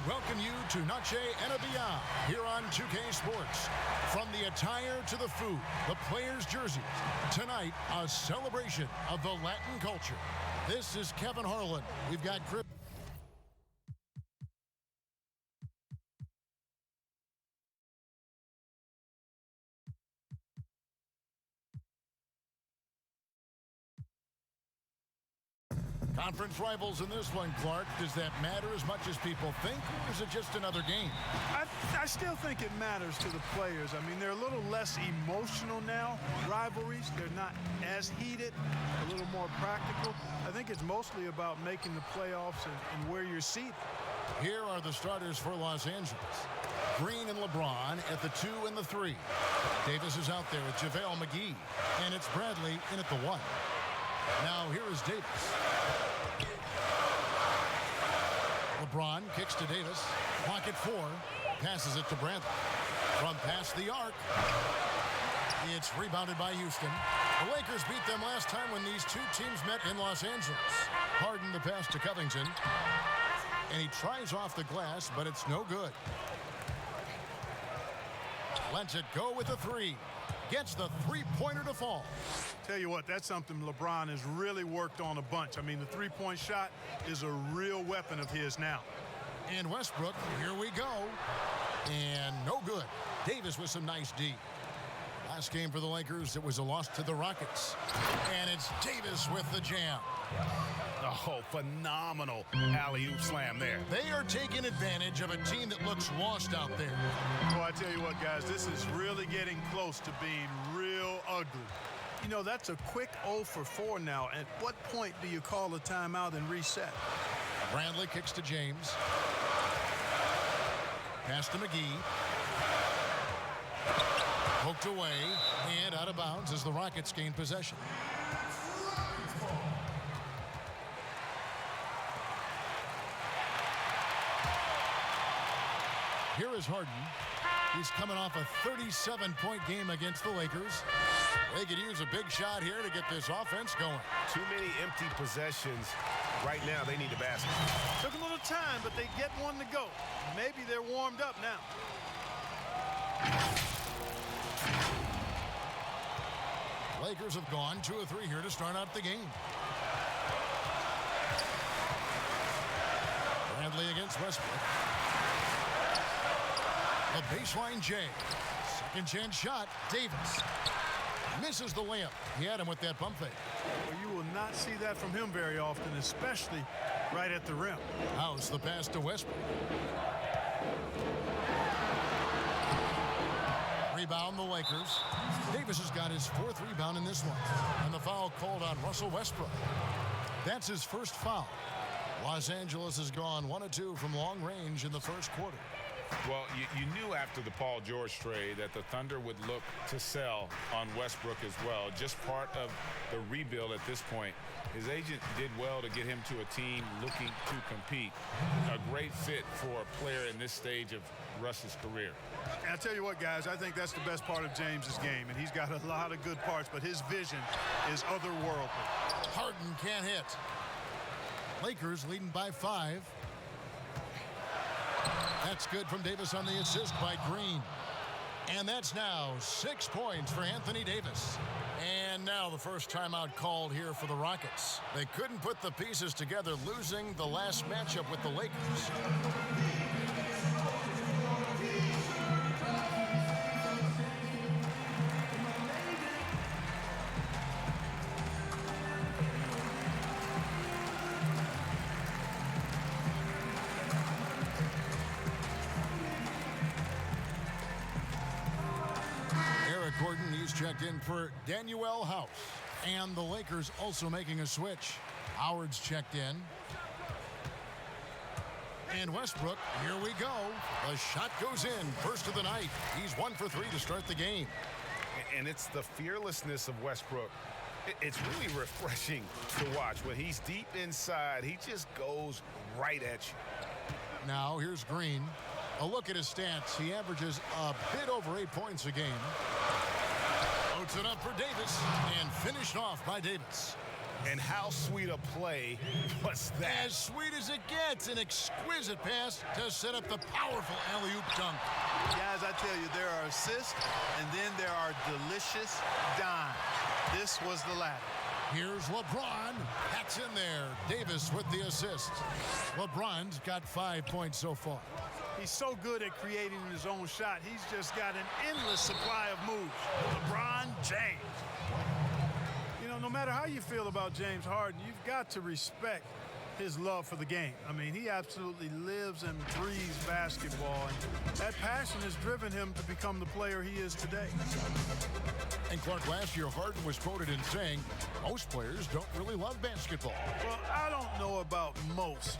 welcome you to Noche and Beyond here on 2K Sports. From the attire to the food, the players' jerseys, tonight a celebration of the Latin culture. This is Kevin Harlan. We've got Chris. Conference rivals in this one, Clark. Does that matter as much as people think, or is it just another game? I still think it matters to the players. I mean, they're a little less emotional now, rivalries. They're not as heated, a little more practical. I think it's mostly about making the playoffs and where you're seated. Here are the starters for Los Angeles. Green and LeBron at the 2 and the 3. Davis is out there with JaVale McGee, and it's Bradley in at the 1. Now here is Davis. LeBron kicks to Davis. Pocket 4. Passes it to Bradley. From past the arc. It's rebounded by Houston. The Lakers beat them last time when these two teams met in Los Angeles. Harden the pass to Covington. And he tries off the glass, but it's no good. Lets it go with a 3. Gets the three-pointer to fall. Tell you what, that's something LeBron has really worked on a bunch. I mean, the three-point shot is a real weapon of his now. And Westbrook, here we go. And no good. Davis with some nice D. Last game for the Lakers, it was a loss to the Rockets. And it's Davis with the jam. Oh, phenomenal alley-oop slam there. They are taking advantage of a team that looks lost out there. Well, I tell you what, guys, this is really getting close to being real ugly. You know, that's a quick 0 for 4 now. At what point do you call a timeout and reset? Bradley kicks to James. Pass to McGee. Poked away and out of bounds as the Rockets gain possession. Here is Harden. He's coming off a 37-point game against the Lakers. They could use a big shot here to get this offense going. Too many empty possessions. Right now, they need a basket. Took a little time, but they get one to go. Maybe they're warmed up now. Lakers have gone 2 of 3 here to start out the game. Bradley against Westbrook. A baseline J. Second chance shot. Davis misses the layup. He had him with that pump fake. Well, you will not see that from him very often, especially right at the rim. House the pass to Westbrook. Rebound the Lakers. Davis has got his 4th rebound in this one. And the foul called on Russell Westbrook. That's his first foul. Los Angeles has gone 1 of 2 from long range in the first quarter. Well, you knew after the Paul George trade that the Thunder would look to sell on Westbrook as well. Just part of the rebuild at this point. His agent did well to get him to a team looking to compete. A great fit for a player in this stage of Russ's career. And I tell you what, guys, I think that's the best part of James's game. And he's got a lot of good parts, but his vision is otherworldly. Harden can't hit. Lakers leading by 5. That's good from Davis on the assist by Green. And that's now 6 points for Anthony Davis. And now the first timeout called here for the Rockets. They couldn't put the pieces together, losing the last matchup with the Lakers. Gordon, he's checked in for Daniel House. And the Lakers also making a switch. Howard's checked in. And Westbrook, here we go. The shot goes in. First of the night. He's 1 for 3 to start the game. And it's the fearlessness of Westbrook. It's really refreshing to watch. When he's deep inside, he just goes right at you. Now here's Green. A look at his stats. He averages a bit over 8 points a game. Puts it up for Davis and finished off by Davis. And how sweet a play was that? As sweet as it gets, an exquisite pass to set up the powerful alley-oop dunk. Guys, I tell you, there are assists, and then there are delicious dimes. This was the latter. Here's LeBron. That's in there. Davis with the assist. LeBron's got 5 points so far. He's so good at creating his own shot. He's just got an endless supply of moves. LeBron James. You know, no matter how you feel about James Harden, you've got to respect his love for the game. I mean, he absolutely lives and breathes basketball, and that passion has driven him to become the player he is today. And Clark, last year Harden was quoted in saying, most players don't really love basketball. Well, I don't know about most.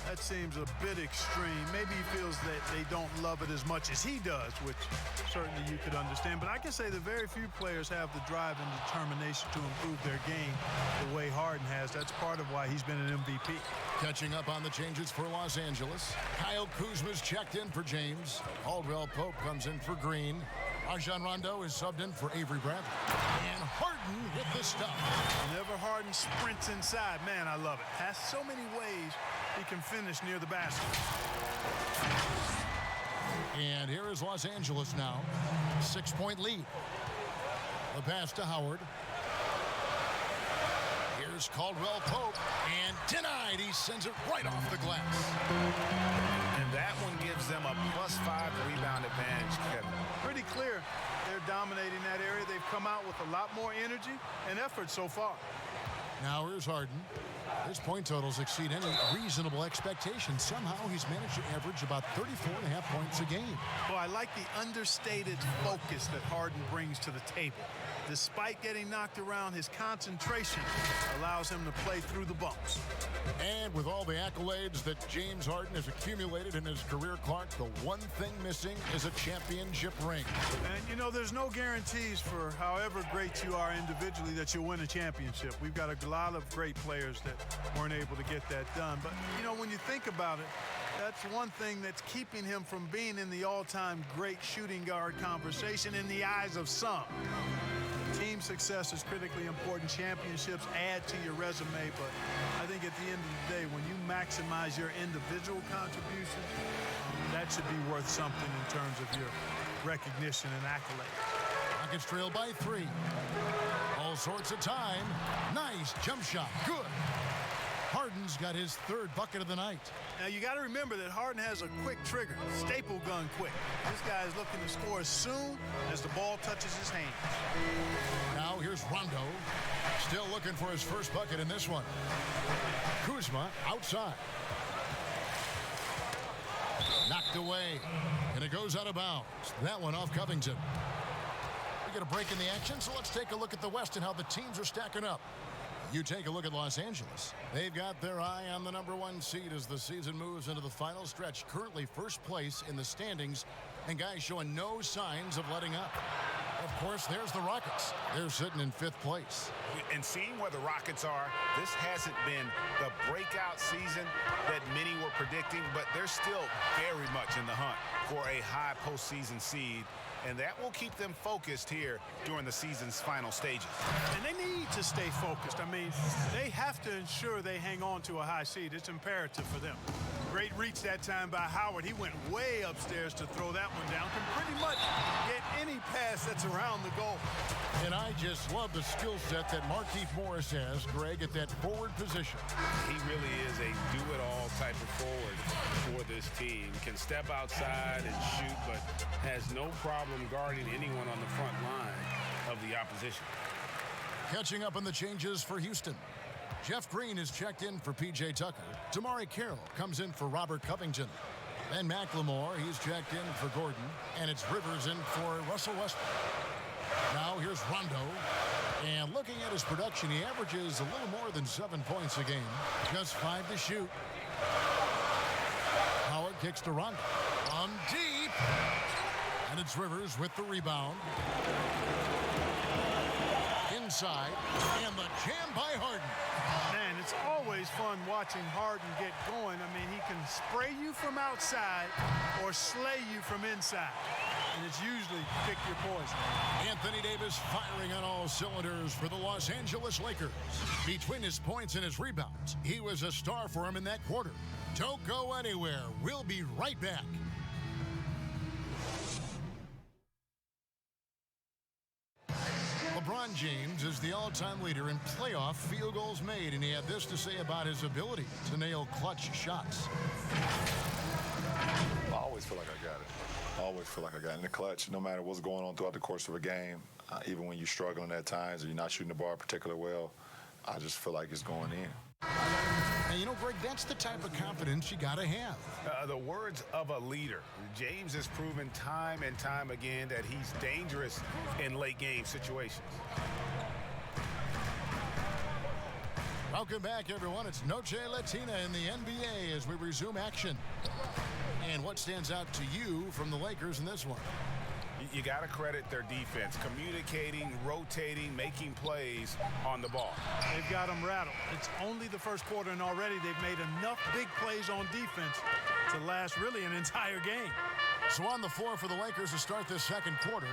That seems a bit extreme. Maybe he feels that they don't love it as much as he does, which certainly you could understand. But I can say that very few players have the drive and determination to improve their game the way Harden has. That's part of why he's been an MVP. Catching up on the changes for Los Angeles. Kyle Kuzma's checked in for James. Caldwell Pope comes in for Green. Rajon Rondo is subbed in for Avery Bradley. And Harden hit the stuff. Whenever Harden sprints inside, man, I love it. Has so many ways he can finish near the basket. And here is Los Angeles now. 6-point lead. The pass to Howard. Here's Caldwell Pope. And denied. He sends it right off the glass. And that one gives them a +5 rebound advantage, Kevin. Pretty clear they're dominating that area. They've come out with a lot more energy and effort so far. Now here's Harden. His point totals exceed any reasonable expectation. Somehow he's managed to average about 34.5 points a game. Well, I like the understated focus that Harden brings to the table. Despite getting knocked around, his concentration allows him to play through the bumps. And with all the accolades that James Harden has accumulated in his career, Clark, the one thing missing is a championship ring. And, you know, there's no guarantees for however great you are individually that you'll win a championship. We've got a lot of great players that weren't able to get that done. But, you know, when you think about it, that's one thing that's keeping him from being in the all-time great shooting guard conversation in the eyes of some. Team success is critically important. Championships add to your resume, but I think at the end of the day, when you maximize your individual contributions, that should be worth something in terms of your recognition and accolade. Rockets trail by 3. All sorts of time. Nice jump shot. Good. Harden's got his 3rd bucket of the night. Now, you got to remember that Harden has a quick trigger, staple gun quick. This guy is looking to score as soon as the ball touches his hands. Now here's Rondo. Still looking for his first bucket in this one. Kuzma outside. Knocked away. And it goes out of bounds. That one off Covington. We get a break in the action, so let's take a look at the West and how the teams are stacking up. You take a look at Los Angeles. They've got their eye on the #1 seed as the season moves into the final stretch. Currently first place in the standings, and guys showing no signs of letting up. Of course, there's the Rockets. They're sitting in 5th place. And seeing where the Rockets are, this hasn't been the breakout season that many were predicting, but they're still very much in the hunt for a high postseason seed. And that will keep them focused here during the season's final stages. And they need to stay focused. I mean, they have to ensure they hang on to a high seed. It's imperative for them. Great reach that time by Howard. He went way upstairs to throw that one down. Can pretty much get any pass that's around the goal. And I just love the skill set that Markieff Morris has, Greg, at that forward position. He really is a do-it-all type of forward for this team. Can step outside and shoot, but has no problem guarding anyone on the front line of the opposition. Catching up on the changes for Houston. Jeff Green is checked in for P.J. Tucker. Damari Carroll comes in for Robert Covington. Ben McLemore, he's checked in for Gordon. And it's Rivers in for Russell Westbrook. Now here's Rondo. And looking at his production, he averages a little more than 7 points a game. Just 5 to shoot. Howard kicks to Rondo. From deep. And it's Rivers with the rebound. Inside. And the jam by Harden. Man, it's always fun watching Harden get going. I mean, he can spray you from outside or slay you from inside. And it's usually pick your poison. Anthony Davis firing on all cylinders for the Los Angeles Lakers. Between his points and his rebounds, he was a star for him in that quarter. Don't go anywhere. We'll be right back. LeBron James is the all-time leader in playoff field goals made, and he had this to say about his ability to nail clutch shots. I always feel like I got it. I always feel like I got it in the clutch, no matter what's going on throughout the course of a game. Even when you're struggling at times or you're not shooting the ball particularly well, I just feel like it's going in. And you know, Greg, that's the type of confidence you got to have. The words of a leader. James has proven time and time again that he's dangerous in late game situations. Welcome back, everyone. It's Noche Latina in the NBA as we resume action. And what stands out to you from the Lakers in this one? You got to credit their defense, communicating, rotating, making plays on the ball. They've got them rattled. It's only the first quarter, and already they've made enough big plays on defense to last really an entire game. So on the floor for the Lakers to start this second quarter,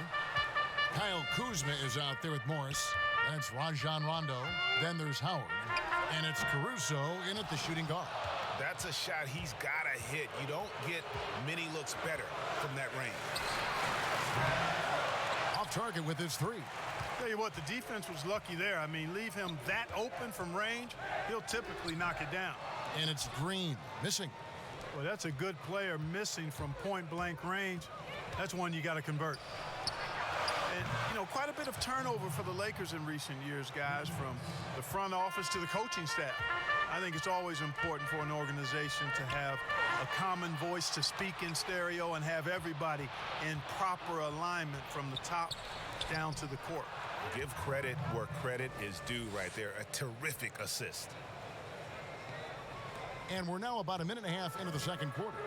Kyle Kuzma is out there with Morris. That's Rajon Rondo. Then there's Howard. And it's Caruso in at the shooting guard. That's a shot he's got to hit. You don't get many looks better from that range. Off target with his three. Tell you what, the defense was lucky there. I mean, leave him that open from range, he'll typically knock it down. And it's Green missing. Well, that's a good player missing from point-blank range. That's one you got to convert. And, you know, quite a bit of turnover for the Lakers in recent years, guys, from the front office to the coaching staff. I think it's always important for an organization to have a common voice to speak in stereo and have everybody in proper alignment from the top down to the court. Give credit where credit is due right there. A terrific assist. And we're now about a minute and a half into the second quarter.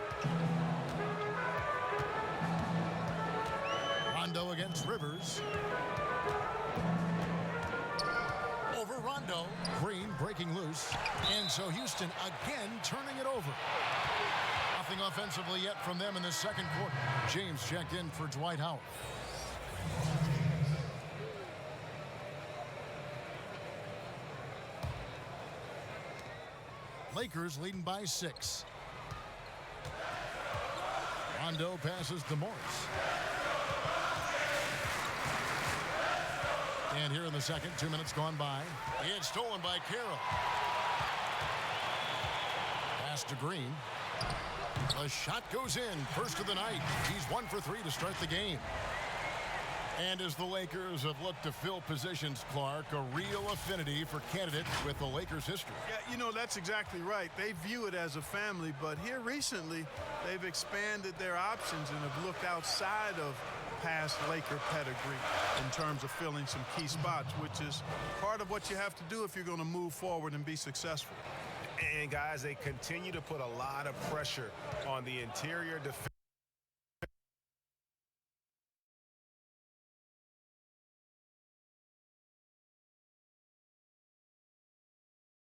Rondo against Rivers. Over Rondo. Green breaking loose. And so Houston again turning it over. Nothing offensively yet from them in the second quarter. James checked in for Dwight Howard. Lakers leading by 6. Rondo passes to Morris. And here in the second, 2 minutes gone by. It's stolen by Carroll. Pass to Green. The shot goes in. First of the night. He's 1 for 3 to start the game. And as the Lakers have looked to fill positions, Clark, a real affinity for candidates with the Lakers' history. Yeah, you know, that's exactly right. They view it as a family, but here recently, they've expanded their options and have looked outside of past Laker pedigree in terms of filling some key spots, which is part of what you have to do if you're going to move forward and be successful. And, guys, they continue to put a lot of pressure on the interior defense.